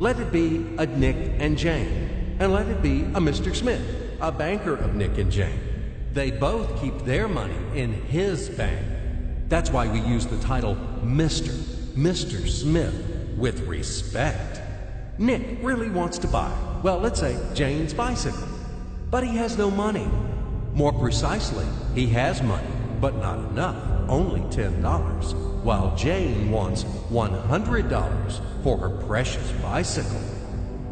Let it be a Nick and Jane, and let it be a Mr. Smith, a banker of Nick and Jane. They both keep their money in his bank. That's why we use the title Mr. Smith with respect. Nick really wants to buy, well, let's say Jane's bicycle, but he has no money. More precisely, he has money, but not enough, only $10, while Jane wants $100 for her precious bicycle.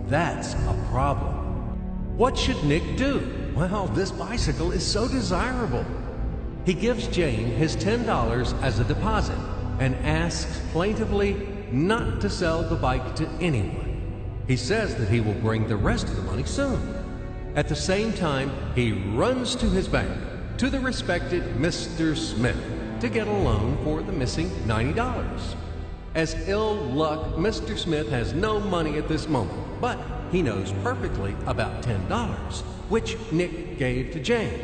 That's a problem. What should Nick do? Well, this bicycle is so desirable. He gives Jane his $10 as a deposit and asks plaintively not to sell the bike to anyone. He says that he will bring the rest of the money soon. At the same time, he runs to his bank, to the respected Mr. Smith, to get a loan for the missing $90. As ill luck, Mr. Smith has no money at this moment, but he knows perfectly about $10, which Nick gave to Jane.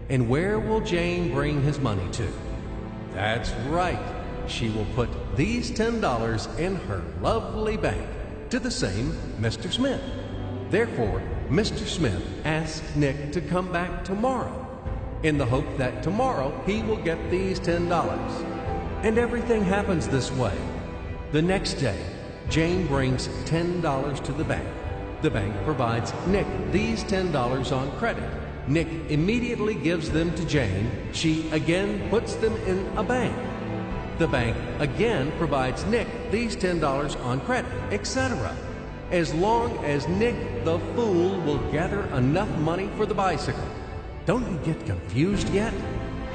And where will Jane bring his money to? That's right. She will put these $10 in her lovely bank to the same Mr. Smith. Therefore, Mr. Smith asks Nick to come back tomorrow in the hope that tomorrow he will get these $10. And everything happens this way. The next day, Jane brings $10 to the bank. The bank provides Nick these $10 on credit. Nick immediately gives them to Jane. She again puts them in a bank. The bank again provides Nick these $10 on credit, etc. As long as Nick the fool will gather enough money for the bicycle. Don't you get confused yet?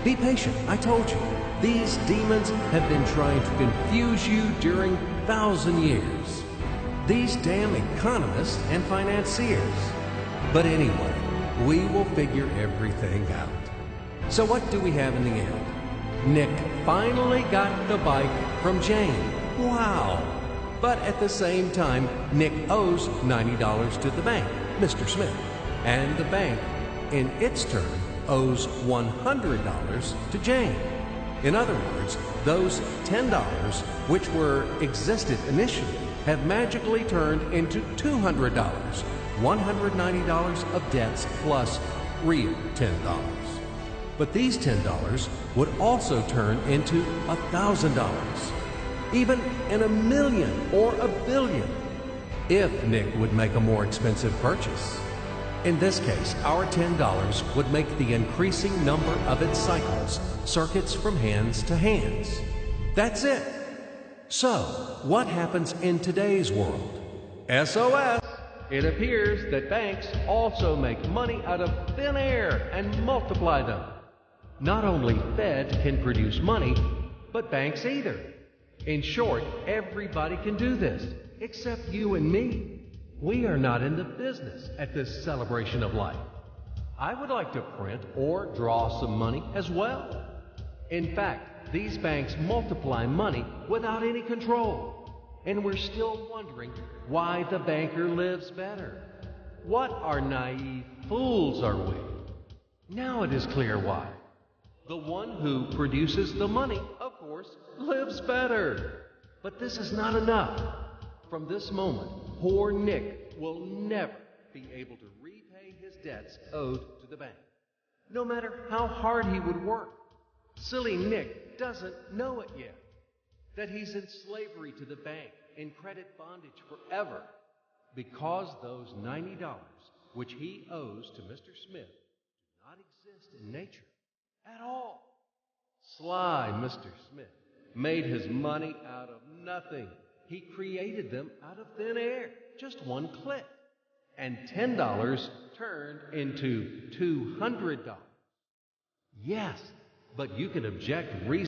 Be patient, I told you. These demons have been trying to confuse you during 1,000 years. These damn economists and financiers. But anyway, we will figure everything out. So what do we have in the end? Nick finally got the bike from Jane. Wow! But at the same time, Nick owes $90 to the bank, Mr. Smith. And the bank, in its turn, owes $100 to Jane. In other words, those $10, which existed initially, have magically turned into $200, $190 of debts plus real $10. But these $10 would also turn into $1,000, even in $1 million or $1 billion, if Nick would make a more expensive purchase. In this case, our $10 would make the increasing number of its cycles, circuits from hands to hands. That's it. So, what happens in today's world? SOS! It appears that banks also make money out of thin air and multiply them. Not only Fed can produce money, but banks either. In short, everybody can do this, except you and me. We are not in the business at this celebration of life. I would like to print or draw some money as well. In fact, these banks multiply money without any control. And we're still wondering why the banker lives better. What are naive fools are we? Now it is clear why. The one who produces the money, of course, lives better. But this is not enough. From this moment, poor Nick will never be able to repay his debts owed to the bank, no matter how hard he would work. Silly Nick doesn't know it yet, that he's in slavery to the bank, in credit bondage forever, because those $90 which he owes to Mr. Smith do not exist in nature at all. Sly Mr. Smith made his money out of nothing. He created them out of thin air, just one click. And $10 turned into $200. Yes, but you can object reasonably.